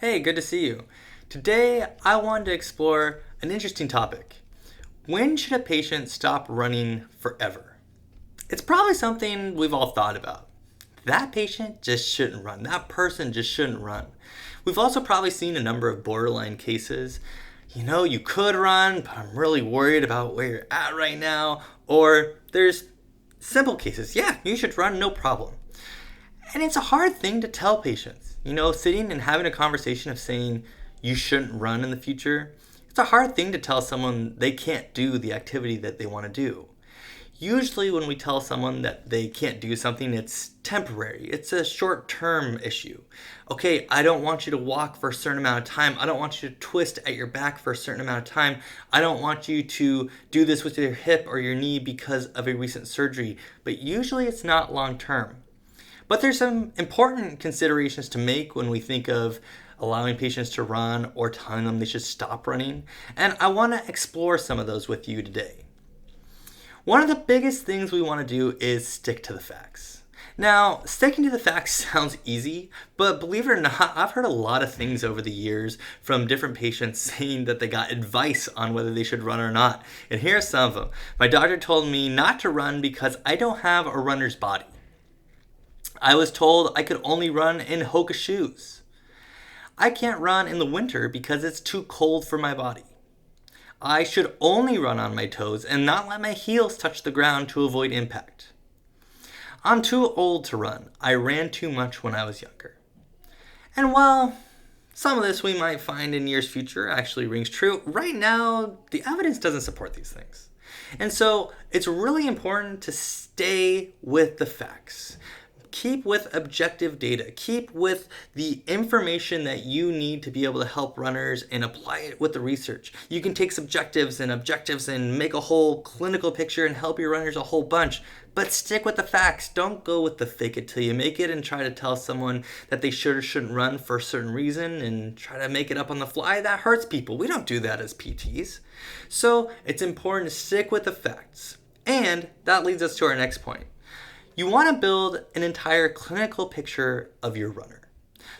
Hey, good to see you. Today, I wanted to explore an interesting topic. When should a patient stop running forever? It's probably something we've all thought about. That patient just shouldn't run. That person just shouldn't run. We've also probably seen a number of borderline cases. You could run, but I'm really worried about where you're at right now. Or there's simple cases. Yeah, you should run, no problem. And it's a hard thing to tell patients. Sitting and having a conversation of saying you shouldn't run in the future, it's a hard thing to tell someone they can't do the activity that they want to do. Usually when we tell someone that they can't do something, it's temporary. It's a short-term issue. Okay, I don't want you to walk for a certain amount of time. I don't want you to twist at your back for a certain amount of time. I don't want you to do this with your hip or your knee because of a recent surgery. But usually it's not long-term. But there's some important considerations to make when we think of allowing patients to run or telling them they should stop running. And I want to explore some of those with you today. One of the biggest things we want to do is stick to the facts. Now, sticking to the facts sounds easy, but believe it or not, I've heard a lot of things over the years from different patients saying that they got advice on whether they should run or not. And here are some of them. My doctor told me not to run because I don't have a runner's body. I was told I could only run in Hoka shoes. I can't run in the winter because it's too cold for my body. I should only run on my toes and not let my heels touch the ground to avoid impact. I'm too old to run. I ran too much when I was younger. And while some of this we might find in years future actually rings true, right now the evidence doesn't support these things. And so it's really important to stay with the facts. Keep with objective data. Keep with the information that you need to be able to help runners and apply it with the research. You can take subjectives and objectives and make a whole clinical picture and help your runners a whole bunch. But stick with the facts. Don't go with the fake it till you make it and try to tell someone that they should or shouldn't run for a certain reason and try to make it up on the fly. That hurts people. We don't do that as PTs. So it's important to stick with the facts. And that leads us to our next point. You want to build an entire clinical picture of your runner.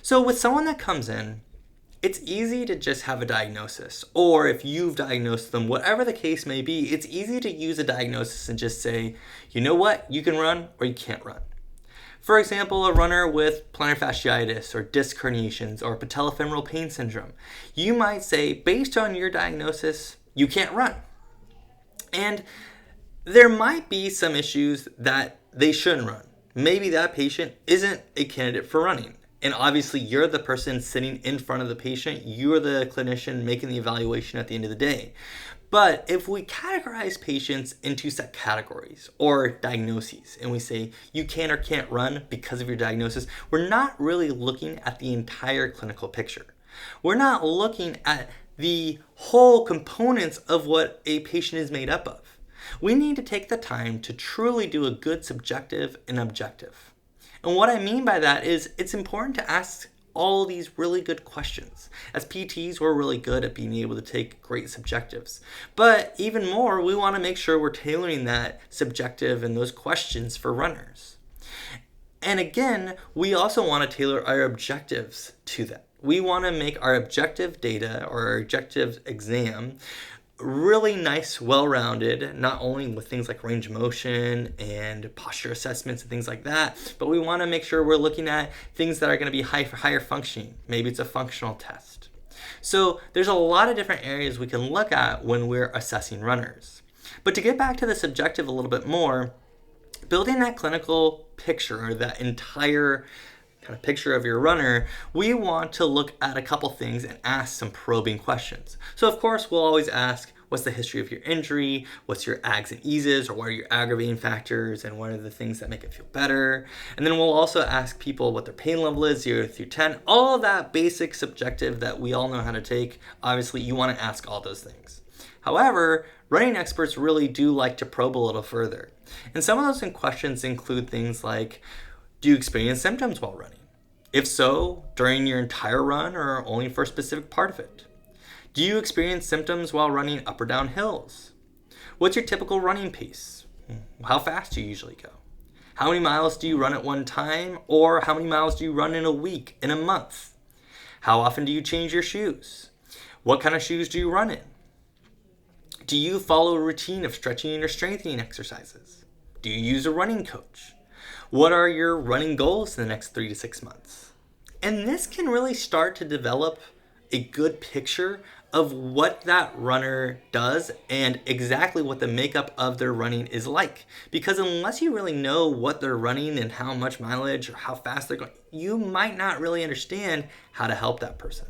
So with someone that comes in, it's easy to just have a diagnosis. Or if you've diagnosed them, whatever the case may be, it's easy to use a diagnosis and just say, you know what, you can run or you can't run. For example, a runner with plantar fasciitis or disc herniations or patellofemoral pain syndrome, you might say, based on your diagnosis, you can't run. And there might be some issues that they shouldn't run. Maybe that patient isn't a candidate for running. And obviously you're the person sitting in front of the patient. You're the clinician making the evaluation at the end of the day. But if we categorize patients into set categories or diagnoses and we say you can or can't run because of your diagnosis, we're not really looking at the entire clinical picture. We're not looking at the whole components of what a patient is made up of. We need to take the time to truly do a good subjective and objective. And what I mean by that is it's important to ask all these really good questions. As PTs, we're really good at being able to take great subjectives. But even more, we want to make sure we're tailoring that subjective and those questions for runners. And again, we also want to tailor our objectives to that. We want to make our objective data or our objective exam really nice, well-rounded, not only with things like range of motion and posture assessments and things like that, but we want to make sure we're looking at things that are going to be higher functioning. Maybe it's a functional test. So there's a lot of different areas we can look at when we're assessing runners. But to get back to the subjective a little bit more, building that clinical picture or that entire kind of picture of your runner, we want to look at a couple things and ask some probing questions. So of course, we'll always ask, what's the history of your injury? What's your ags and eases? Or what are your aggravating factors? And what are the things that make it feel better? And then we'll also ask people what their pain level is, 0 through 10. All of that basic subjective that we all know how to take. Obviously, you want to ask all those things. However, running experts really do like to probe a little further. And some of those questions include things like, do you experience symptoms while running? If so, during your entire run or only for a specific part of it? Do you experience symptoms while running up or down hills? What's your typical running pace? How fast do you usually go? How many miles do you run at one time? Or how many miles do you run in a week, in a month? How often do you change your shoes? What kind of shoes do you run in? Do you follow a routine of stretching or strengthening exercises? Do you use a running coach? What are your running goals in the next 3 to 6 months? And this can really start to develop a good picture of what that runner does and exactly what the makeup of their running is like. Because unless you really know what they're running and how much mileage or how fast they're going, you might not really understand how to help that person.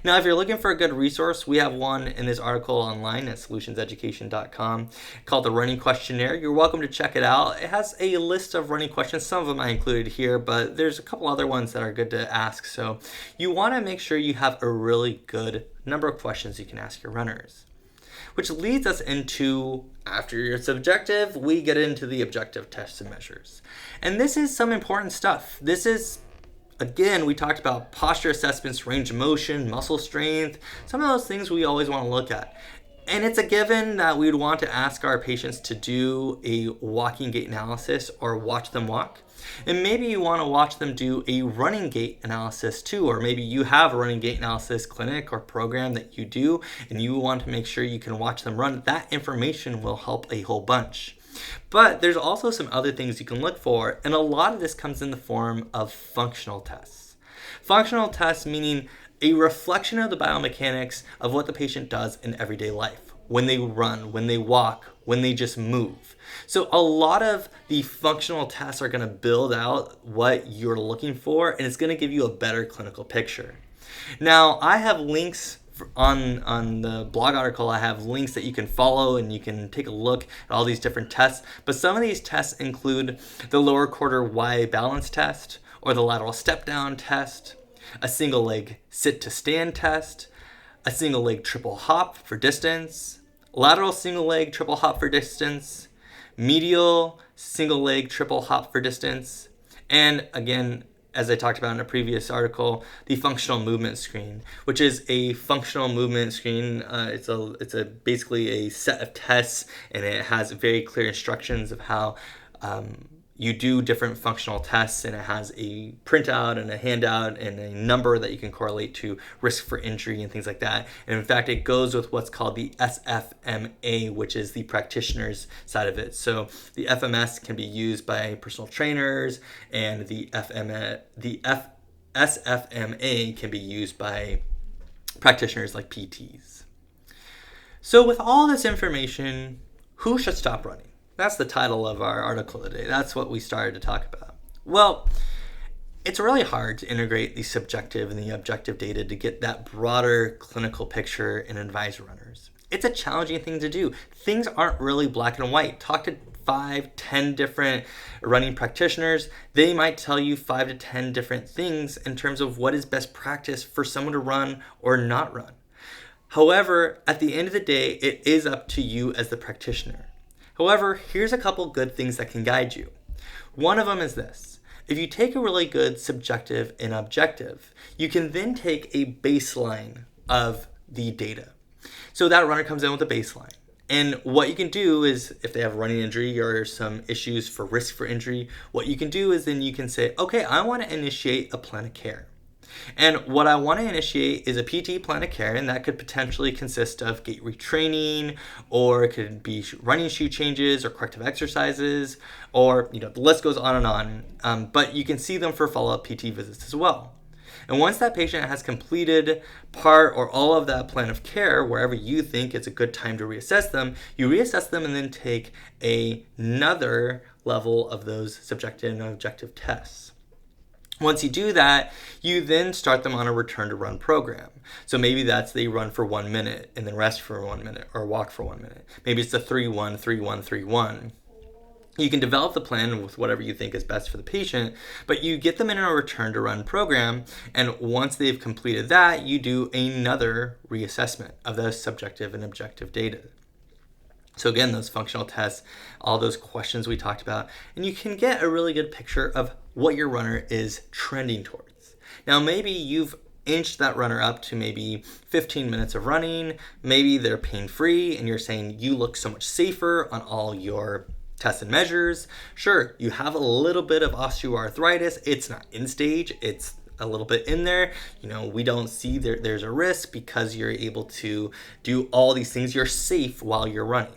Now, if you're looking for a good resource, we have one in this article online at solutionseducation.com called the Running Questionnaire. You're welcome to check it out. It has a list of running questions. Some of them I included here, but there's a couple other ones that are good to ask. So you want to make sure you have a really good number of questions you can ask your runners. Which leads us into, after your subjective, we get into the objective tests and measures. And this is some important stuff. This is, again, we talked about posture assessments, range of motion, muscle strength, some of those things we always want to look at. And it's a given that we'd want to ask our patients to do a walking gait analysis or watch them walk. And maybe you want to watch them do a running gait analysis too, or maybe you have a running gait analysis clinic or program that you do and you want to make sure you can watch them run. That information will help a whole bunch. But there's also some other things you can look for, and a lot of this comes in the form of functional tests. Functional tests meaning a reflection of the biomechanics of what the patient does in everyday life, when they run, when they walk, when they just move. So a lot of the functional tests are going to build out what you're looking for, and it's going to give you a better clinical picture. Now, I have links on the blog article. I have links that you can follow and you can take a look at all these different tests. But some of these tests include the lower quarter Y balance test, or the lateral step down test, a single leg sit to stand test, a single leg triple hop for distance, lateral single leg triple hop for distance, medial single leg triple hop for distance, and again, as I talked about in a previous article, the functional movement screen, which is a functional movement screen. It's basically a set of tests, and it has very clear instructions of how you do different functional tests, and it has a printout and a handout and a number that you can correlate to risk for injury and things like that. And in fact, it goes with what's called the SFMA, which is the practitioner's side of it. So the FMS can be used by personal trainers, and the SFMA can be used by practitioners like PTs. So with all this information, who should stop running? That's the title of our article today. That's what we started to talk about. Well, it's really hard to integrate the subjective and the objective data to get that broader clinical picture and advise runners. It's a challenging thing to do. Things aren't really black and white. Talk to 5-10 different running practitioners. They might tell you 5 to 10 different things in terms of what is best practice for someone to run or not run. However, at the end of the day, it is up to you as the practitioner. However, here's a couple good things that can guide you. One of them is this. If you take a really good subjective and objective, you can then take a baseline of the data. So that runner comes in with a baseline. And what you can do is, if they have a running injury or some issues for risk for injury, what you can do is then you can say, okay, I want to initiate a plan of care. And what I want to initiate is a PT plan of care, and that could potentially consist of gait retraining, or it could be running shoe changes or corrective exercises, or the list goes on and on. But you can see them for follow-up PT visits as well. And once that patient has completed part or all of that plan of care, wherever you think it's a good time to reassess them, you reassess them and then take another level of those subjective and objective tests. Once you do that, you then start them on a return to run program. So maybe that's they run for 1 minute and then rest for 1 minute, or walk for 1 minute. Maybe it's the 3-1, 3-1, 3-1. You can develop the plan with whatever you think is best for the patient, but you get them in a return to run program, and once they've completed that, you do another reassessment of those subjective and objective data. So again, those functional tests, all those questions we talked about, and you can get a really good picture of what your runner is trending towards. Now, maybe you've inched that runner up to maybe 15 minutes of running, maybe they're pain-free, and you're saying you look so much safer on all your tests and measures. Sure, you have a little bit of osteoarthritis. It's not end stage, it's a little bit in there. We don't see there's a risk because you're able to do all these things. You're safe while you're running.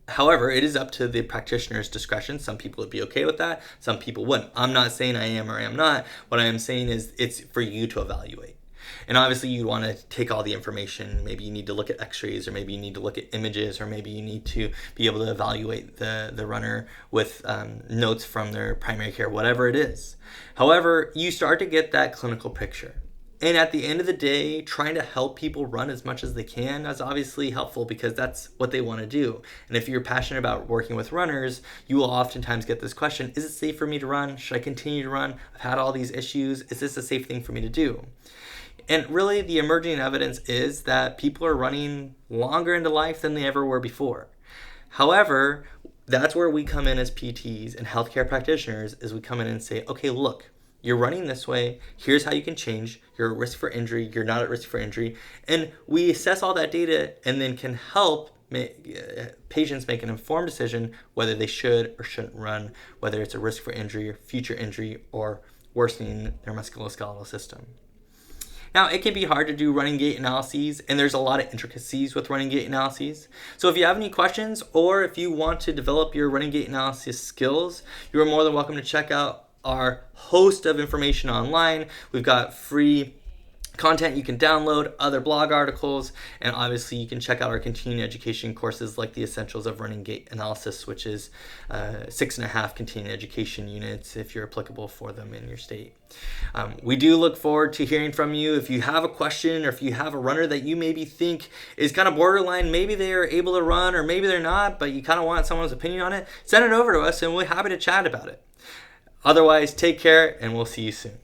However, it is up to the practitioner's discretion. Some people would be okay with that. Some people wouldn't. I'm not saying I am or I am not. What I am saying is it's for you to evaluate. And obviously you want to take all the information. Maybe you need to look at x-rays, or maybe you need to look at images, or maybe you need to be able to evaluate the runner with notes from their primary care, whatever it is. However, you start to get that clinical picture. And at the end of the day, trying to help people run as much as they can is obviously helpful because that's what they want to do. And if you're passionate about working with runners, you will oftentimes get this question: is it safe for me to run? Should I continue to run? I've had all these issues. Is this a safe thing for me to do? And really, the emerging evidence is that people are running longer into life than they ever were before. However, that's where we come in as PTs and healthcare practitioners, is we come in and say, okay, look, you're running this way. Here's how you can change. You're at risk for injury. You're not at risk for injury. And we assess all that data and then can help patients make an informed decision whether they should or shouldn't run, whether it's a risk for injury or future injury or worsening their musculoskeletal system. Now, it can be hard to do running gait analyses, and there's a lot of intricacies with running gait analyses. So if you have any questions, or if you want to develop your running gait analysis skills, you are more than welcome to check out our host of information online. We've got free content you can download, other blog articles, and obviously you can check out our continuing education courses like the Essentials of Running Gait Analysis, which is 6.5 continuing education units if you're applicable for them in your state. We do look forward to hearing from you. If you have a question, or if you have a runner that you maybe think is kind of borderline, maybe they are able to run or maybe they're not, but you kind of want someone's opinion on it, send it over to us and we're happy to chat about it. Otherwise, take care and we'll see you soon.